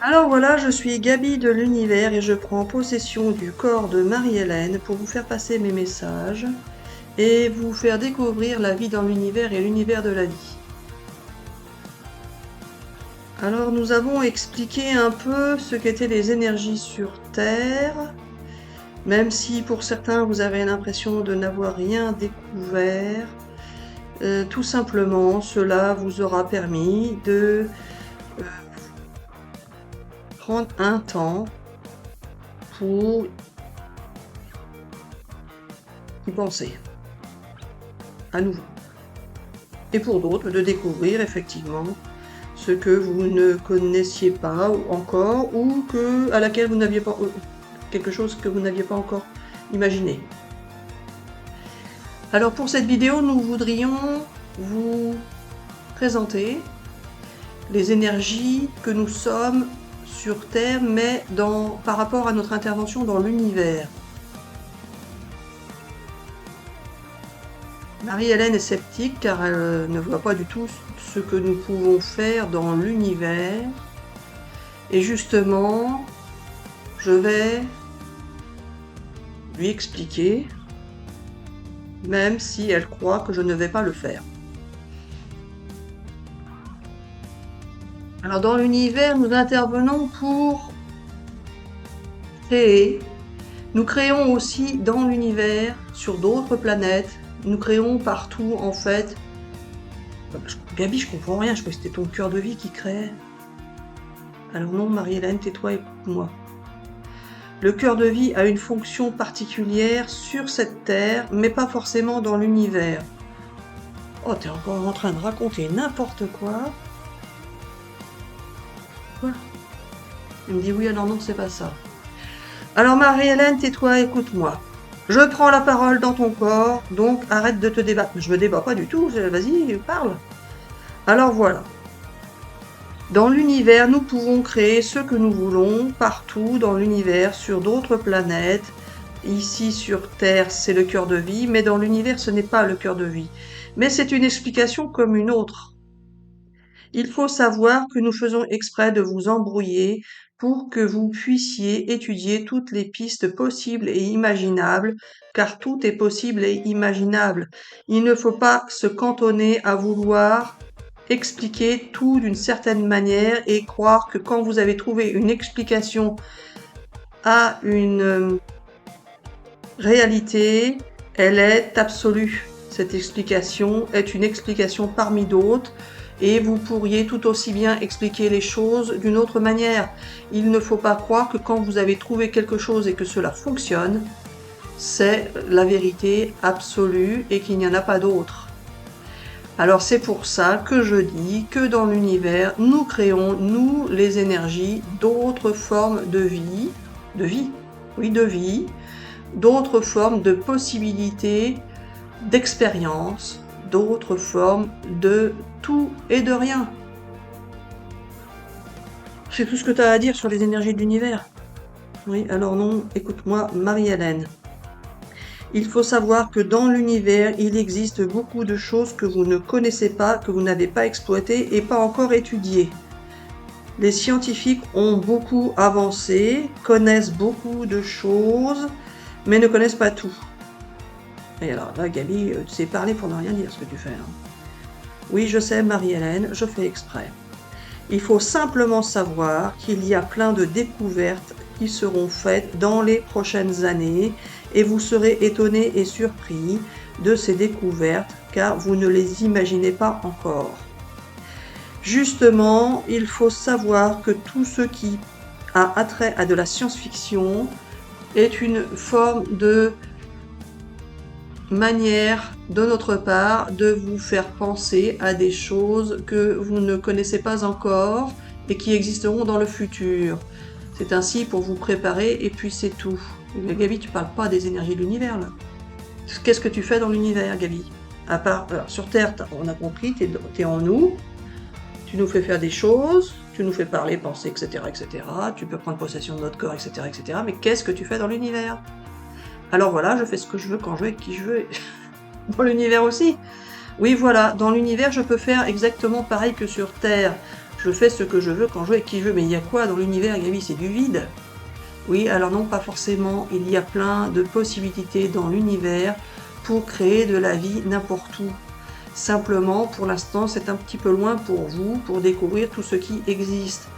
Alors voilà, je suis Gaby de l'Univers et je prends possession du corps de Marie-Hélène pour vous faire passer mes messages et vous faire découvrir la vie dans l'univers et l'univers de la vie. Alors nous avons expliqué un peu ce qu'étaient les énergies sur Terre, même si pour certains vous avez l'impression de n'avoir rien découvert. Tout simplement, cela vous aura permis de prendre un temps pour y penser à nouveau. Et pour d'autres, de découvrir effectivement ce que vous ne connaissiez pas encore ou à laquelle vous n'aviez pas quelque chose que vous n'aviez pas encore imaginé. Alors pour cette vidéo, nous voudrions vous présenter les énergies que nous sommes sur Terre, mais par rapport à notre intervention dans l'univers. Marie-Hélène est sceptique car elle ne voit pas du tout ce que nous pouvons faire dans l'univers. Et justement, je vais lui expliquer, même si elle croit que je ne vais pas le faire. Alors dans l'univers, nous intervenons pour créer. Nous créons aussi dans l'univers, sur d'autres planètes. Nous créons partout, en fait. Gaby, je comprends rien, je crois que c'était ton cœur de vie qui créait. Alors non, Marie-Hélène, tais-toi, écoute-moi. Le cœur de vie a une fonction particulière sur cette Terre, mais pas forcément dans l'univers. Oh, t'es encore en train de raconter n'importe quoi. Quoi? Il me dit oui, alors non, c'est pas ça. Alors Marie-Hélène, tais-toi, écoute-moi. Je prends la parole dans ton corps, donc arrête de te débattre. Je me débat pas du tout, vas-y, parle. Alors voilà. Dans l'univers, nous pouvons créer ce que nous voulons, partout dans l'univers, sur d'autres planètes. Ici sur Terre, c'est le cœur de vie, mais dans l'univers, ce n'est pas le cœur de vie. Mais c'est une explication comme une autre. Il faut savoir que nous faisons exprès de vous embrouiller pour que vous puissiez étudier toutes les pistes possibles et imaginables, car tout est possible et imaginable. Il ne faut pas se cantonner à vouloir expliquer tout d'une certaine manière et croire que quand vous avez trouvé une explication à une réalité, elle est absolue. Cette explication est une explication parmi d'autres. Et vous pourriez tout aussi bien expliquer les choses d'une autre manière. Il ne faut pas croire que quand vous avez trouvé quelque chose et que cela fonctionne, c'est la vérité absolue et qu'il n'y en a pas d'autre. Alors c'est pour ça que je dis que dans l'univers, nous créons, nous, les énergies, d'autres formes de vie, d'autres formes de possibilités, d'expérience, d'autres formes de tout et de rien. C'est tout ce que tu as à dire sur les énergies de l'univers. Oui, alors non, écoute-moi, Marie-Hélène. Il faut savoir que dans l'univers, il existe beaucoup de choses que vous ne connaissez pas, que vous n'avez pas exploitées et pas encore étudiées. Les scientifiques ont beaucoup avancé, connaissent beaucoup de choses, mais ne connaissent pas tout. Et alors là, Gaby, tu sais parler pour ne rien dire ce que tu fais. Hein. Oui, je sais, Marie-Hélène, je fais exprès. Il faut simplement savoir qu'il y a plein de découvertes qui seront faites dans les prochaines années et vous serez étonnés et surpris de ces découvertes car vous ne les imaginez pas encore. Justement, il faut savoir que tout ce qui a attrait à de la science-fiction est une forme de manière de notre part de vous faire penser à des choses que vous ne connaissez pas encore et qui existeront dans le futur. C'est ainsi pour vous préparer, et puis c'est tout. Mais Gabi, tu parles pas des énergies de l'univers, là. Qu'est-ce que tu fais dans l'univers, Gabi? À part, alors, sur Terre, on a compris, t'es en nous, tu nous fais faire des choses, tu nous fais parler, penser, etc., etc. Tu peux prendre possession de notre corps, etc., etc. Mais qu'est-ce que tu fais dans l'univers? Alors voilà, je fais ce que je veux, quand je veux, avec qui je veux. Dans l'univers aussi. Oui, voilà, dans l'univers, je peux faire exactement pareil que sur Terre. Je fais ce que je veux, quand je veux, avec qui je veux. Mais il y a quoi dans l'univers, Gabi? C'est du vide. Oui, alors non, pas forcément. Il y a plein de possibilités dans l'univers pour créer de la vie n'importe où. Simplement, pour l'instant, c'est un petit peu loin pour vous, pour découvrir tout ce qui existe.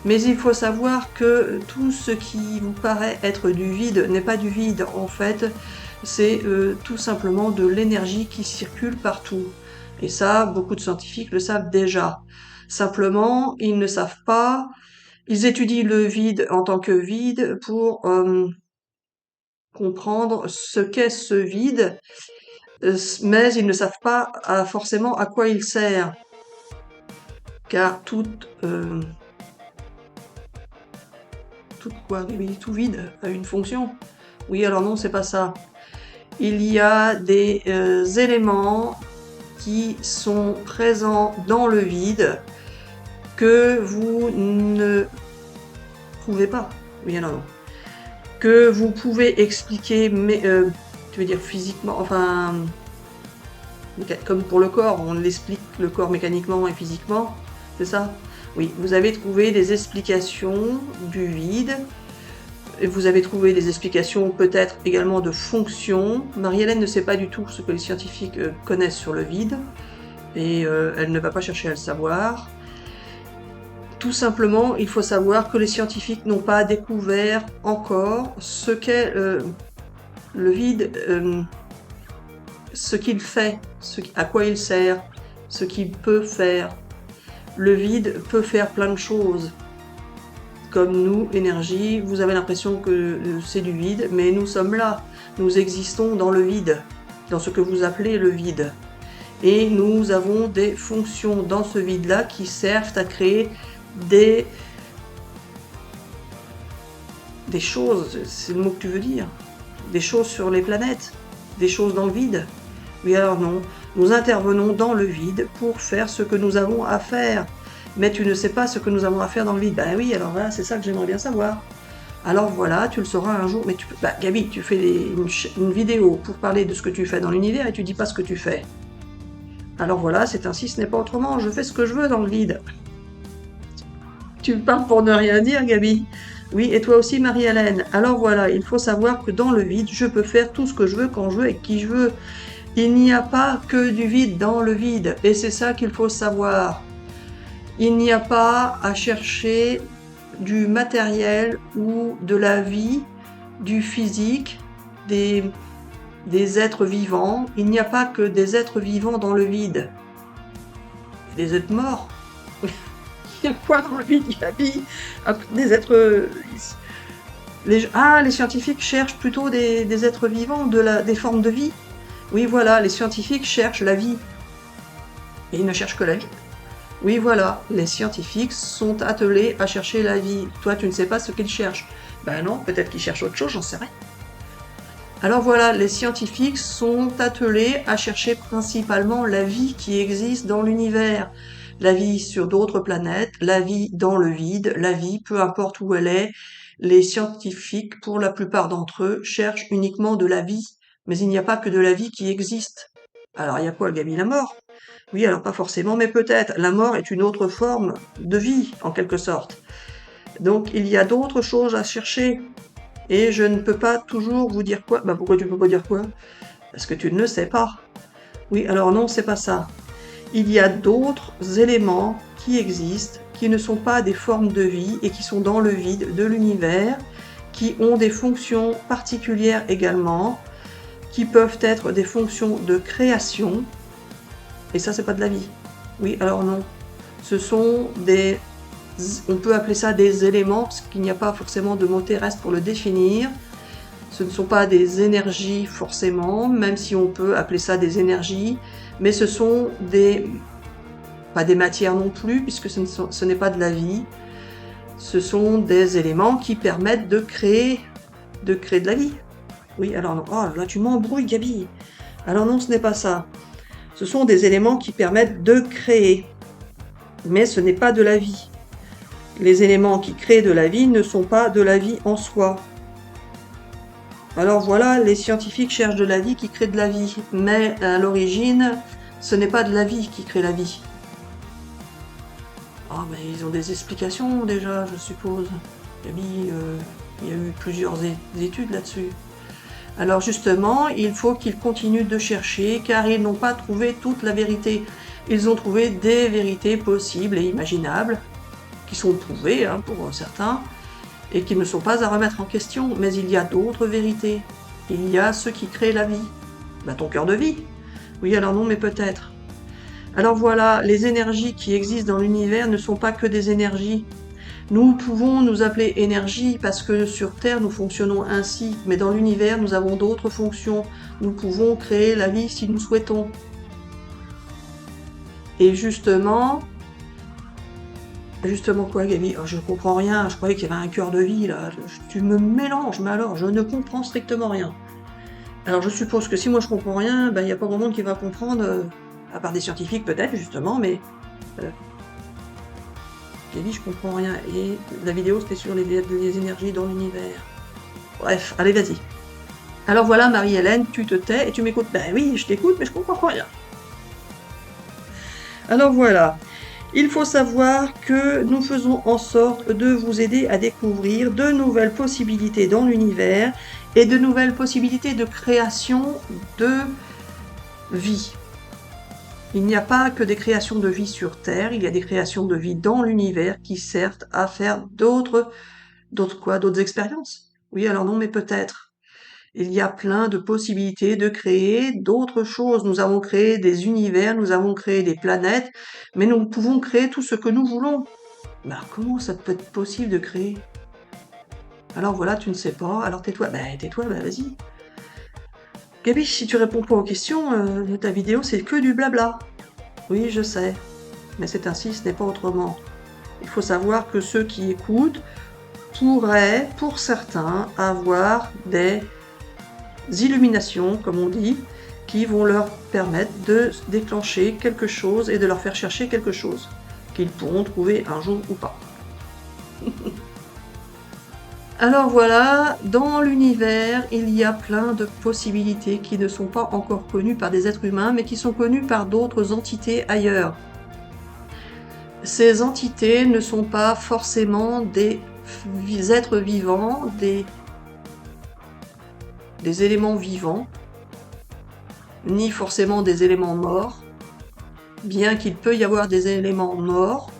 Mais il faut savoir que tout ce qui vous paraît être du vide n'est pas du vide. En fait, c'est tout simplement de l'énergie qui circule partout. Et ça, beaucoup de scientifiques le savent déjà. Simplement, ils ne savent pas. Ils étudient le vide en tant que vide pour comprendre ce qu'est ce vide, mais ils ne savent pas forcément à quoi il sert. Car tout vide a une fonction. Oui, alors non, c'est pas ça. Il y a des éléments qui sont présents dans le vide que vous ne trouvez pas. Oui, alors non. Que vous pouvez expliquer, mais tu veux dire physiquement, enfin, comme pour le corps, on l'explique le corps mécaniquement et physiquement, c'est ça? Oui, vous avez trouvé des explications du vide. Vous avez trouvé des explications peut-être également de fonctions. Marie-Hélène ne sait pas du tout ce que les scientifiques connaissent sur le vide, et elle ne va pas chercher à le savoir. Tout simplement, il faut savoir que les scientifiques n'ont pas découvert encore ce qu'est le vide, ce qu'il fait, à quoi il sert, ce qu'il peut faire. Le vide peut faire plein de choses. Comme nous, énergie, vous avez l'impression que c'est du vide, mais nous sommes là. Nous existons dans le vide, dans ce que vous appelez le vide. Et nous avons des fonctions dans ce vide-là qui servent à créer des choses, c'est le mot que tu veux dire, des choses sur les planètes, des choses dans le vide. Oui, alors non, nous intervenons dans le vide pour faire ce que nous avons à faire. Mais tu ne sais pas ce que nous avons à faire dans le vide. Ben oui, alors voilà, c'est ça que j'aimerais bien savoir. Alors voilà, tu le sauras un jour. Mais tu peux, Gabi, tu fais une vidéo pour parler de ce que tu fais dans l'univers et tu dis pas ce que tu fais. Alors voilà, c'est ainsi, ce n'est pas autrement. Je fais ce que je veux dans le vide. Tu parles pour ne rien dire, Gabi. Oui, et toi aussi, Marie-Hélène. Alors voilà, il faut savoir que dans le vide, je peux faire tout ce que je veux, quand je veux, et qui je veux. Il n'y a pas que du vide dans le vide, et c'est ça qu'il faut savoir. Il n'y a pas à chercher du matériel ou de la vie, du physique, des êtres vivants. Il n'y a pas que des êtres vivants dans le vide. Des êtres morts. Il y a quoi dans le vide? Il y a des êtres... les scientifiques cherchent plutôt des êtres vivants, des formes de vie. Oui, voilà, les scientifiques cherchent la vie. Et ils ne cherchent que la vie. Oui, voilà, les scientifiques sont attelés à chercher la vie. Toi, tu ne sais pas ce qu'ils cherchent. Ben non, peut-être qu'ils cherchent autre chose, j'en sais rien. Alors voilà, les scientifiques sont attelés à chercher principalement la vie qui existe dans l'univers. La vie sur d'autres planètes, la vie dans le vide, la vie, peu importe où elle est. Les scientifiques, pour la plupart d'entre eux, cherchent uniquement de la vie. Mais il n'y a pas que de la vie qui existe. Alors il y a quoi, Gabi? La mort? Oui, alors pas forcément, mais peut-être. La mort est une autre forme de vie, en quelque sorte. Donc il y a d'autres choses à chercher. Et je ne peux pas toujours vous dire quoi. Pourquoi tu peux pas dire quoi? Parce que tu ne le sais pas. Oui, alors non, c'est pas ça. Il y a d'autres éléments qui existent, qui ne sont pas des formes de vie et qui sont dans le vide de l'univers, qui ont des fonctions particulières également, qui peuvent être des fonctions de création. Et ça, c'est pas de la vie. Oui, alors non. Ce sont on peut appeler ça des éléments, parce qu'il n'y a pas forcément de mot terrestre pour le définir. Ce ne sont pas des énergies forcément, même si on peut appeler ça des énergies, mais ce sont pas des matières non plus, puisque ce n'est pas de la vie. ce sont des éléments qui permettent de créer de la vie. Oui, alors non. Oh là, tu m'embrouilles, Gabi. Alors non, ce n'est pas ça. Ce sont des éléments qui permettent de créer. Mais ce n'est pas de la vie. Les éléments qui créent de la vie ne sont pas de la vie en soi. Alors voilà, les scientifiques cherchent de la vie qui crée de la vie. Mais à l'origine, ce n'est pas de la vie qui crée la vie. Ah, mais ils ont des explications déjà, je suppose. Gabi, il y a eu plusieurs études là-dessus. Alors justement, il faut qu'ils continuent de chercher, car ils n'ont pas trouvé toute la vérité. Ils ont trouvé des vérités possibles et imaginables, qui sont prouvées pour certains, et qui ne sont pas à remettre en question. Mais il y a d'autres vérités. Il y a ce qui crée la vie. Bah, ton cœur de vie. Oui, alors non, mais peut-être. Alors voilà, les énergies qui existent dans l'univers ne sont pas que des énergies. Nous pouvons nous appeler énergie parce que sur Terre nous fonctionnons ainsi, mais dans l'univers nous avons d'autres fonctions. Nous pouvons créer la vie si nous souhaitons. Et justement quoi, Gabi? Oh, je comprends rien, je croyais qu'il y avait un cœur de vie là. Tu me mélanges, mais alors je ne comprends strictement rien. Alors je suppose que si moi je comprends rien, ben, il n'y a pas grand monde qui va comprendre, à part des scientifiques peut-être justement, mais Gabi, je comprends rien. Et la vidéo c'était sur les énergies dans l'univers. Bref, allez vas-y. Alors voilà, Marie-Hélène, tu te tais et tu m'écoutes. Ben oui, je t'écoute, mais je comprends rien. Alors voilà, il faut savoir que nous faisons en sorte de vous aider à découvrir de nouvelles possibilités dans l'univers et de nouvelles possibilités de création de vie. Il n'y a pas que des créations de vie sur Terre, il y a des créations de vie dans l'univers qui servent à faire d'autres expériences. Oui, alors non, mais peut-être. Il y a plein de possibilités de créer d'autres choses. Nous avons créé des univers, nous avons créé des planètes, mais nous pouvons créer tout ce que nous voulons. Mais alors comment ça peut être possible de créer? Alors voilà, tu ne sais pas, alors tais-toi. Ben tais-toi, ben vas-y. Gabi, si tu réponds pas aux questions, ta vidéo c'est que du blabla. Oui, je sais, mais c'est ainsi, ce n'est pas autrement. Il faut savoir que ceux qui écoutent pourraient, pour certains, avoir des illuminations, comme on dit, qui vont leur permettre de déclencher quelque chose et de leur faire chercher quelque chose, qu'ils pourront trouver un jour ou pas. Alors voilà, dans l'univers, il y a plein de possibilités qui ne sont pas encore connues par des êtres humains, mais qui sont connues par d'autres entités ailleurs. Ces entités ne sont pas forcément des êtres vivants, des éléments vivants, ni forcément des éléments morts. Bien qu'il peut y avoir des éléments morts,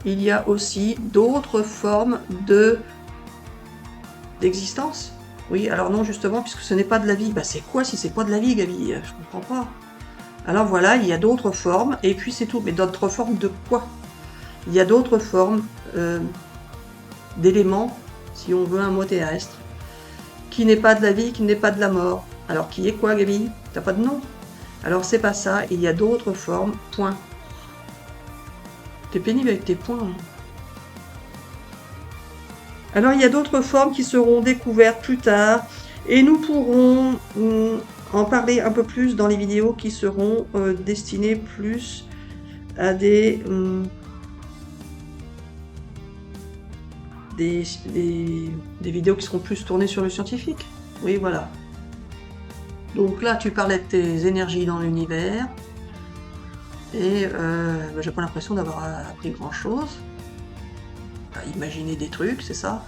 il y a aussi d'autres formes d'existence. Oui, alors non, justement, puisque ce n'est pas de la vie. Bah c'est quoi si c'est pas de la vie, Gabi? Je comprends pas. Alors voilà, il y a d'autres formes, et puis c'est tout. Mais d'autres formes de quoi? Il y a d'autres formes d'éléments, si on veut un mot terrestre, qui n'est pas de la vie, qui n'est pas de la mort. Alors qui est quoi, Gabi? T'as pas de nom? Alors c'est pas ça, il y a d'autres formes, point. T'es pénible avec tes points. Alors il y a d'autres formes qui seront découvertes plus tard, et nous pourrons en parler un peu plus dans les vidéos qui seront destinées plus à des vidéos qui seront plus tournées sur le scientifique. Oui, voilà. Donc là, tu parlais de tes énergies dans l'univers, et j'ai pas l'impression d'avoir appris grand-chose. Imaginer des trucs, c'est ça.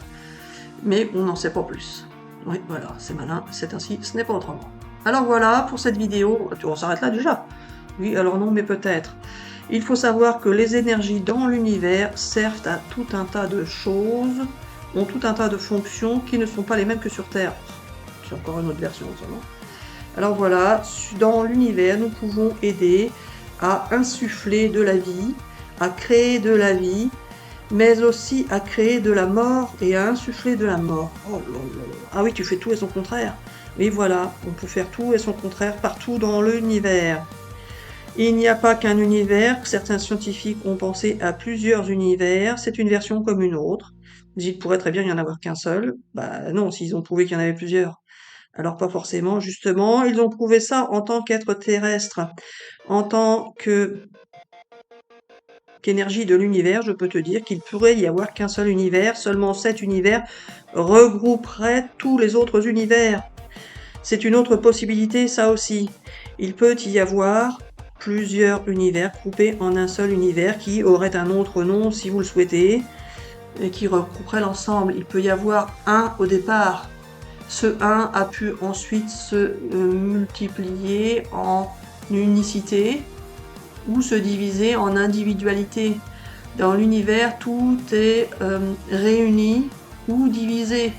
Mais on n'en sait pas plus. Oui, voilà, c'est malin, c'est ainsi, ce n'est pas autrement. Alors voilà, pour cette vidéo, on s'arrête là déjà. Oui, alors non, mais peut-être. Il faut savoir que les énergies dans l'univers servent à tout un tas de choses, ont tout un tas de fonctions qui ne sont pas les mêmes que sur Terre. C'est encore une autre version, seulement. Alors voilà, dans l'univers, nous pouvons aider à insuffler de la vie, à créer de la vie, mais aussi à créer de la mort et à insuffler de la mort. Oh là là. Ah oui, tu fais tout et son contraire. Oui, voilà, on peut faire tout et son contraire partout dans l'univers. Il n'y a pas qu'un univers, certains scientifiques ont pensé à plusieurs univers, c'est une version comme une autre. Il pourrait très bien y en avoir qu'un seul. Bah non, s'ils ont prouvé qu'il y en avait plusieurs. Alors pas forcément, justement, ils ont prouvé ça en tant qu'être terrestre, en tant que qu'énergie de l'univers, je peux te dire qu'il pourrait y avoir qu'un seul univers, seulement cet univers regrouperait tous les autres univers. C'est une autre possibilité, ça aussi. Il peut y avoir plusieurs univers groupés en un seul univers qui aurait un autre nom si vous le souhaitez, et qui regrouperait l'ensemble. Il peut y avoir un au départ. Ce 1 a pu ensuite se multiplier en unicité ou se diviser en individualité. Dans l'univers, tout est réuni ou divisé,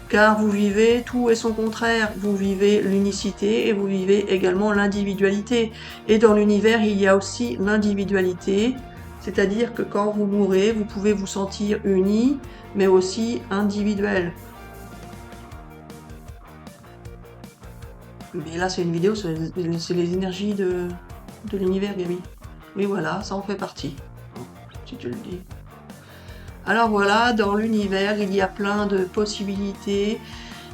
car vous vivez tout et son contraire. Vous vivez l'unicité et vous vivez également l'individualité. Et dans l'univers, il y a aussi l'individualité, c'est-à-dire que quand vous mourrez, vous pouvez vous sentir uni, mais aussi individuel. Mais là, c'est une vidéo sur les énergies de l'univers, Gaby. Oui, voilà, ça en fait partie, si tu le dis. Alors voilà, dans l'univers, il y a plein de possibilités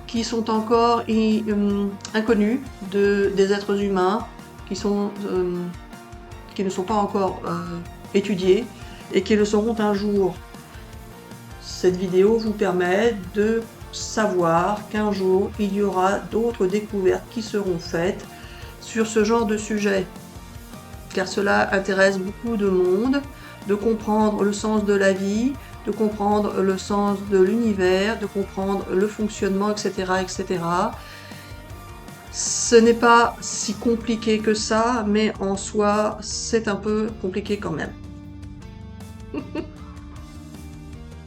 qui sont encore inconnues des êtres humains, qui ne sont pas encore étudiées et qui le seront un jour. Cette vidéo vous permet de savoir qu'un jour, il y aura d'autres découvertes qui seront faites sur ce genre de sujet. Car cela intéresse beaucoup de monde, de comprendre le sens de la vie, de comprendre le sens de l'univers, de comprendre le fonctionnement, etc., etc. Ce n'est pas si compliqué que ça, mais en soi, c'est un peu compliqué quand même.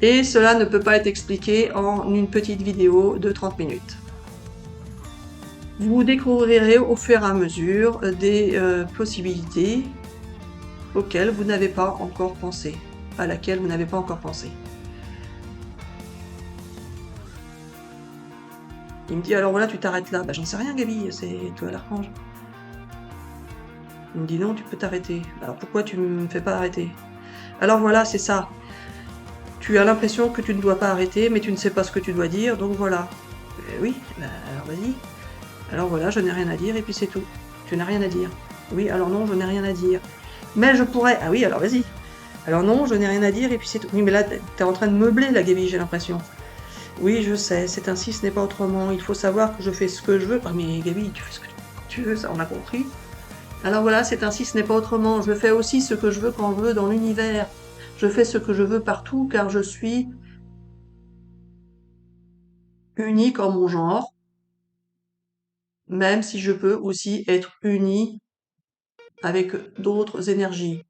Et cela ne peut pas être expliqué en une petite vidéo de 30 minutes. Vous découvrirez au fur et à mesure des possibilités auxquelles vous n'avez pas encore pensé, à laquelle vous n'avez pas encore pensé. Il me dit, alors voilà, tu t'arrêtes là. Bah j'en sais rien, Gaby, c'est toi l'archange. Il me dit, non, tu peux t'arrêter. Alors pourquoi tu me fais pas arrêter? Alors voilà, c'est ça. Tu as l'impression que tu ne dois pas arrêter, mais tu ne sais pas ce que tu dois dire, donc voilà. Oui, bah, alors vas-y. Alors voilà, je n'ai rien à dire, et puis c'est tout. Tu n'as rien à dire. Oui, alors non, je n'ai rien à dire. Mais je pourrais... Ah oui, alors vas-y. Alors non, je n'ai rien à dire, et puis c'est tout. Oui, mais là, t'es en train de meubler, la Gaby, j'ai l'impression. Oui, je sais, c'est ainsi, ce n'est pas autrement. Il faut savoir que je fais ce que je veux. Ah mais Gaby, tu fais ce que tu veux, ça on a compris. Alors voilà, c'est ainsi, ce n'est pas autrement. Je fais aussi ce que je veux quand je veux dans l'univers. Je fais ce que je veux partout, car je suis unique en mon genre, même si je peux aussi être unie avec d'autres énergies.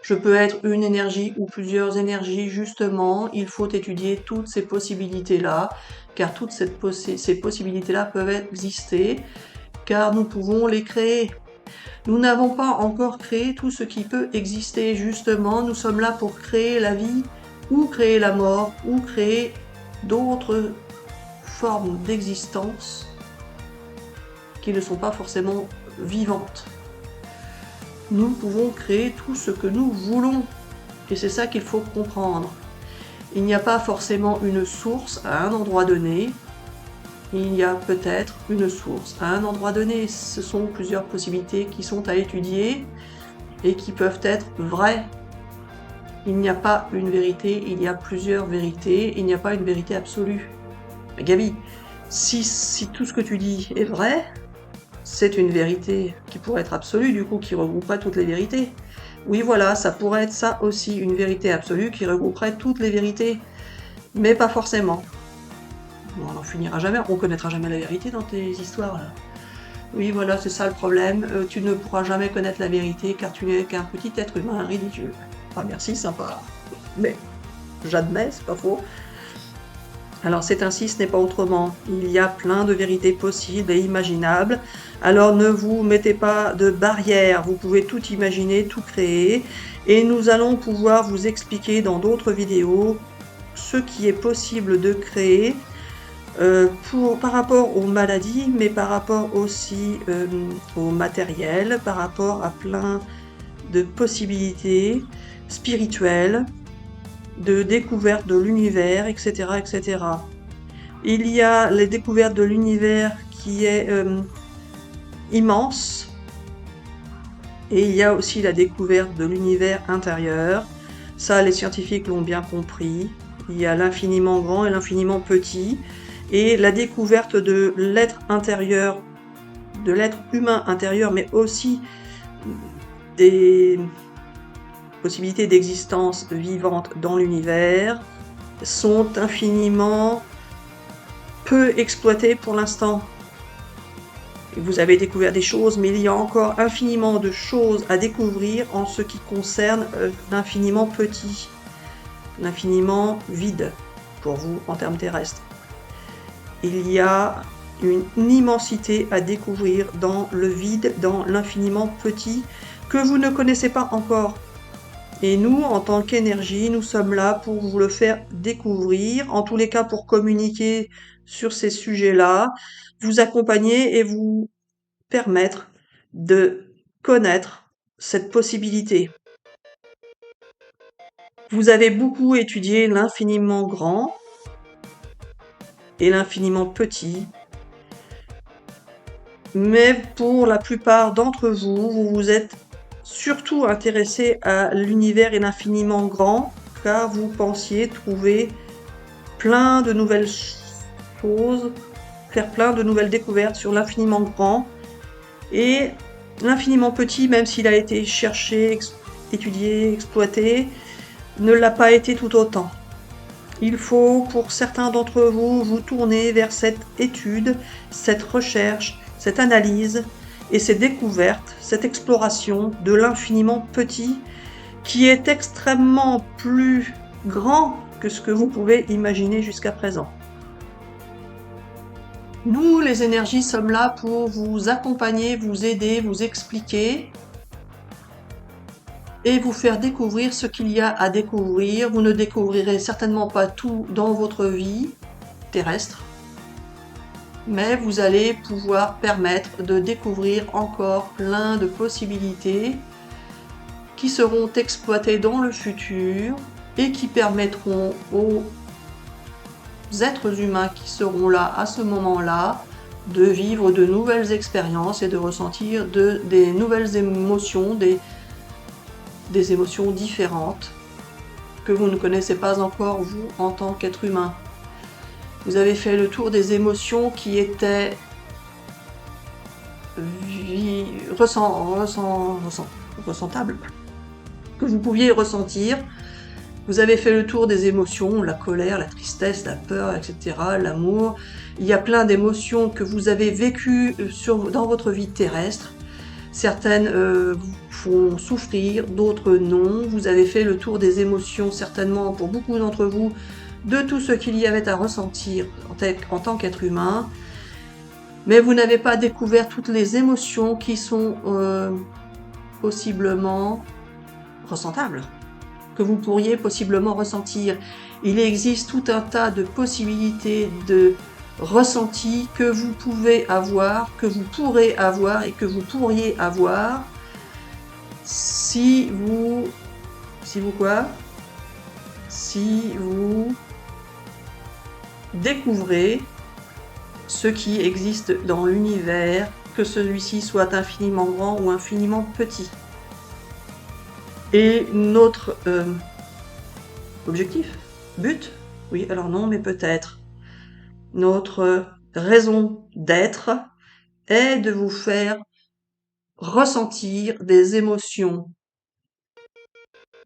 Je peux être une énergie ou plusieurs énergies, justement, il faut étudier toutes ces possibilités-là, car toutes ces possibilités-là peuvent exister, car nous pouvons les créer. Nous n'avons pas encore créé tout ce qui peut exister, justement, nous sommes là pour créer la vie, ou créer la mort, ou créer d'autres formes d'existence qui ne sont pas forcément vivantes. Nous pouvons créer tout ce que nous voulons. Et c'est ça qu'il faut comprendre. Il n'y a pas forcément une source à un endroit donné. Il y a peut-être une source à un endroit donné. Ce sont plusieurs possibilités qui sont à étudier et qui peuvent être vraies. Il n'y a pas une vérité, il y a plusieurs vérités. Il n'y a pas une vérité absolue. Mais Gaby, si tout ce que tu dis est vrai, c'est une vérité qui pourrait être absolue, du coup, qui regrouperait toutes les vérités. Oui, voilà, ça pourrait être ça aussi, une vérité absolue qui regrouperait toutes les vérités. Mais pas forcément. Bon, on n'en finira jamais, on connaîtra jamais la vérité dans tes histoires, là. Oui, voilà, c'est ça le problème. Tu ne pourras jamais connaître la vérité car tu n'es qu'un petit être humain ridicule. Ah, merci, sympa. Mais j'admets, c'est pas faux. Alors c'est ainsi, ce n'est pas autrement. Il y a plein de vérités possibles et imaginables. Alors ne vous mettez pas de barrières, vous pouvez tout imaginer, tout créer. Et nous allons pouvoir vous expliquer dans d'autres vidéos ce qui est possible de créer par rapport aux maladies, mais par rapport aussi au matériel, par rapport à plein de possibilités spirituelles, de découverte de l'univers, etc., etc. Il y a les découvertes de l'univers qui est immense, et il y a aussi la découverte de l'univers intérieur. Ça, les scientifiques l'ont bien compris. Il y a l'infiniment grand et l'infiniment petit. Et la découverte de l'être intérieur, de l'être humain intérieur, mais aussi des possibilités d'existence vivante dans l'univers, sont infiniment peu exploitées pour l'instant. Vous avez découvert des choses, mais il y a encore infiniment de choses à découvrir en ce qui concerne l'infiniment petit, l'infiniment vide pour vous en termes terrestres. Il y a une immensité à découvrir dans le vide, dans l'infiniment petit, que vous ne connaissez pas encore. Et nous, en tant qu'énergie, nous sommes là pour vous le faire découvrir, en tous les cas pour communiquer sur ces sujets-là, vous accompagner et vous permettre de connaître cette possibilité. Vous avez beaucoup étudié l'infiniment grand et l'infiniment petit, mais pour la plupart d'entre vous, vous vous êtes surtout intéressé à l'univers et l'infiniment grand, car vous pensiez trouver plein de nouvelles choses, faire plein de nouvelles découvertes sur l'infiniment grand, et l'infiniment petit, même s'il a été cherché, étudié, exploité, ne l'a pas été tout autant. Il faut, pour certains d'entre vous, vous tourner vers cette étude, cette recherche, cette analyse et ces découvertes, cette exploration de l'infiniment petit qui est extrêmement plus grand que ce que vous pouvez imaginer jusqu'à présent. Nous, les énergies, sommes là pour vous accompagner, vous aider, vous expliquer et vous faire découvrir ce qu'il y a à découvrir. Vous ne découvrirez certainement pas tout dans votre vie terrestre, mais vous allez pouvoir permettre de découvrir encore plein de possibilités qui seront exploitées dans le futur et qui permettront aux êtres humains qui seront là à ce moment-là de vivre de nouvelles expériences et de ressentir des nouvelles émotions, des émotions différentes que vous ne connaissez pas encore vous en tant qu'être humain. Vous avez fait le tour des émotions qui étaient ressentables, que vous pouviez ressentir. Vous avez fait le tour des émotions, la colère, la tristesse, la peur, etc., l'amour. Il y a plein d'émotions que vous avez vécues dans votre vie terrestre. Certaines vous font souffrir, d'autres non. Vous avez fait le tour des émotions, certainement pour beaucoup d'entre vous, de tout ce qu'il y avait à ressentir en tant qu'être humain. Mais vous n'avez pas découvert toutes les émotions qui sont possiblement ressentables, que vous pourriez possiblement ressentir. Il existe tout un tas de possibilités de ressentis que vous pouvez avoir, que vous pourrez avoir et que vous pourriez avoir si vous découvrez ce qui existe dans l'univers, que celui-ci soit infiniment grand ou infiniment petit. Et notre objectif, but, oui, alors non, mais peut-être. Notre raison d'être est de vous faire ressentir des émotions,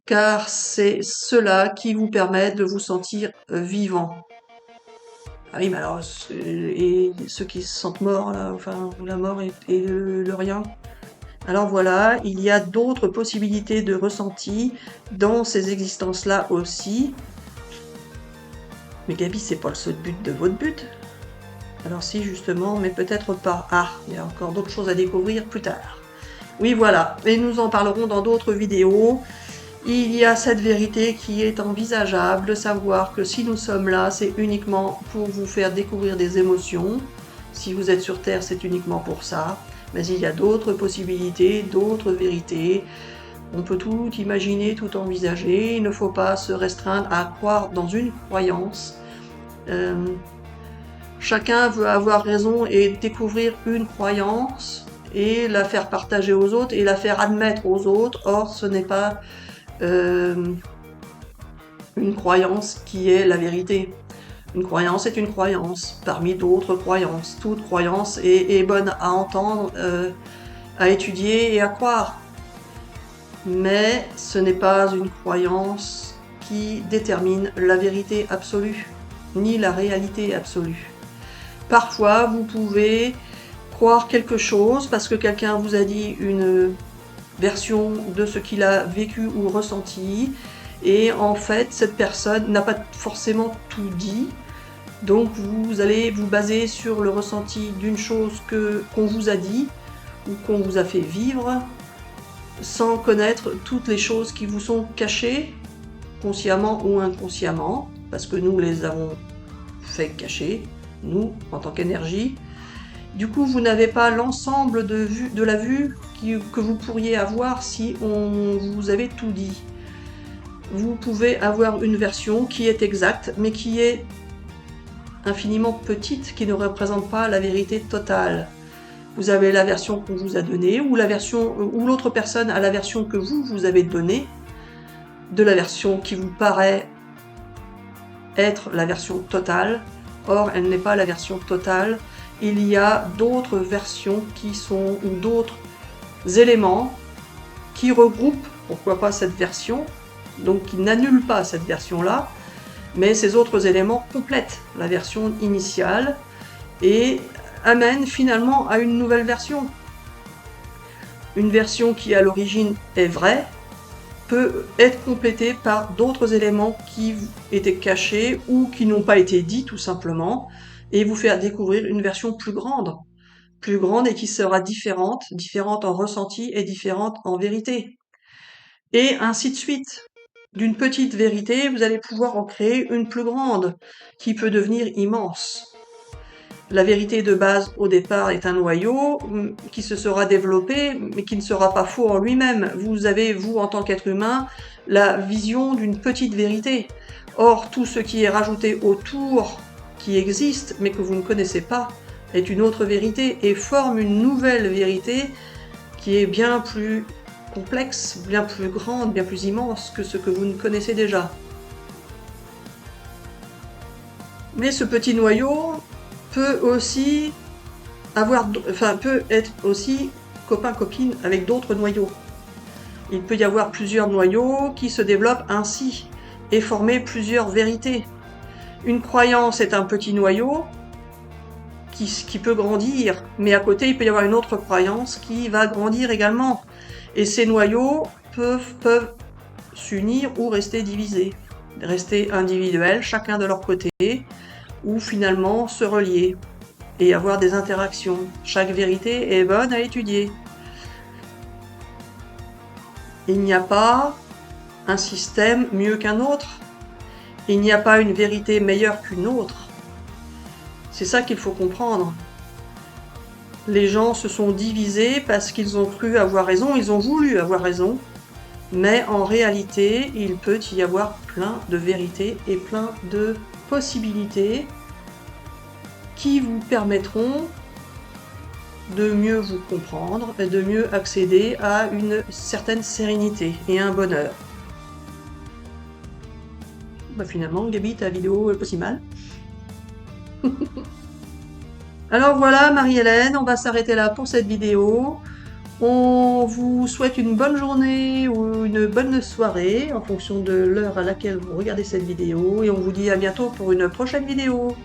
car c'est cela qui vous permet de vous sentir vivant. Ah oui, mais alors, et ceux qui se sentent morts, là, enfin, la mort et le rien. Alors voilà, il y a d'autres possibilités de ressenti dans ces existences-là aussi. Mais Gabi, c'est pas le seul but de votre but. Alors si, justement, mais peut-être pas. Ah, il y a encore d'autres choses à découvrir plus tard. Oui, voilà, et nous en parlerons dans d'autres vidéos. Il y a cette vérité qui est envisageable, de savoir que si nous sommes là, c'est uniquement pour vous faire découvrir des émotions. Si vous êtes sur Terre, c'est uniquement pour ça. Mais il y a d'autres possibilités, d'autres vérités. On peut tout imaginer, tout envisager. Il ne faut pas se restreindre à croire dans une croyance. Chacun veut avoir raison et découvrir une croyance et la faire partager aux autres et la faire admettre aux autres. Or, ce n'est pas une croyance qui est la vérité. Une croyance est une croyance parmi d'autres croyances. Toute croyance est bonne à entendre, à étudier et à croire. Mais ce n'est pas une croyance qui détermine la vérité absolue, ni la réalité absolue. Parfois, vous pouvez croire quelque chose parce que quelqu'un vous a dit une version de ce qu'il a vécu ou ressenti, et en fait, cette personne n'a pas forcément tout dit. Donc vous allez vous baser sur le ressenti d'une chose qu'on vous a dit ou qu'on vous a fait vivre, sans connaître toutes les choses qui vous sont cachées, consciemment ou inconsciemment, parce que nous les avons fait cacher, nous, en tant qu'énergie. Du coup, vous n'avez pas l'ensemble de la vue que vous pourriez avoir si on vous avait tout dit. Vous pouvez avoir une version qui est exacte, mais qui est infiniment petite, qui ne représente pas la vérité totale. Vous avez la version qu'on vous a donnée, ou l'autre personne a la version que vous avez donnée, de la version qui vous paraît être la version totale. Or, elle n'est pas la version totale. Il y a d'autres versions ou d'autres éléments qui regroupent, pourquoi pas cette version, donc qui n'annulent pas cette version-là, mais ces autres éléments complètent la version initiale et amènent finalement à une nouvelle version. Une version qui à l'origine est vraie peut être complétée par d'autres éléments qui étaient cachés ou qui n'ont pas été dits tout simplement, et vous faire découvrir une version plus grande et qui sera différente en ressenti et différente en vérité. Et ainsi de suite. D'une petite vérité, vous allez pouvoir en créer une plus grande, qui peut devenir immense. La vérité de base, au départ, est un noyau qui se sera développé, mais qui ne sera pas faux en lui-même. Vous avez, vous, en tant qu'être humain, la vision d'une petite vérité. Or, tout ce qui est rajouté autour, qui existe, mais que vous ne connaissez pas, est une autre vérité et forme une nouvelle vérité qui est bien plus complexe, bien plus grande, bien plus immense que ce que vous ne connaissez déjà. Mais ce petit noyau peut être aussi copain-copine avec d'autres noyaux. Il peut y avoir plusieurs noyaux qui se développent ainsi et former plusieurs vérités. Une croyance est un petit noyau qui peut grandir, mais à côté, il peut y avoir une autre croyance qui va grandir également. Et ces noyaux peuvent s'unir ou rester divisés, rester individuels, chacun de leur côté, ou finalement se relier et avoir des interactions. Chaque vérité est bonne à étudier. Il n'y a pas un système mieux qu'un autre. Il n'y a pas une vérité meilleure qu'une autre. C'est ça qu'il faut comprendre. Les gens se sont divisés parce qu'ils ont cru avoir raison, ils ont voulu avoir raison, mais en réalité, il peut y avoir plein de vérités et plein de possibilités qui vous permettront de mieux vous comprendre et de mieux accéder à une certaine sérénité et un bonheur. Finalement, Gabi, ta vidéo est pas si mal. Alors voilà, Marie-Hélène, on va s'arrêter là pour cette vidéo. On vous souhaite une bonne journée ou une bonne soirée en fonction de l'heure à laquelle vous regardez cette vidéo et on vous dit à bientôt pour une prochaine vidéo.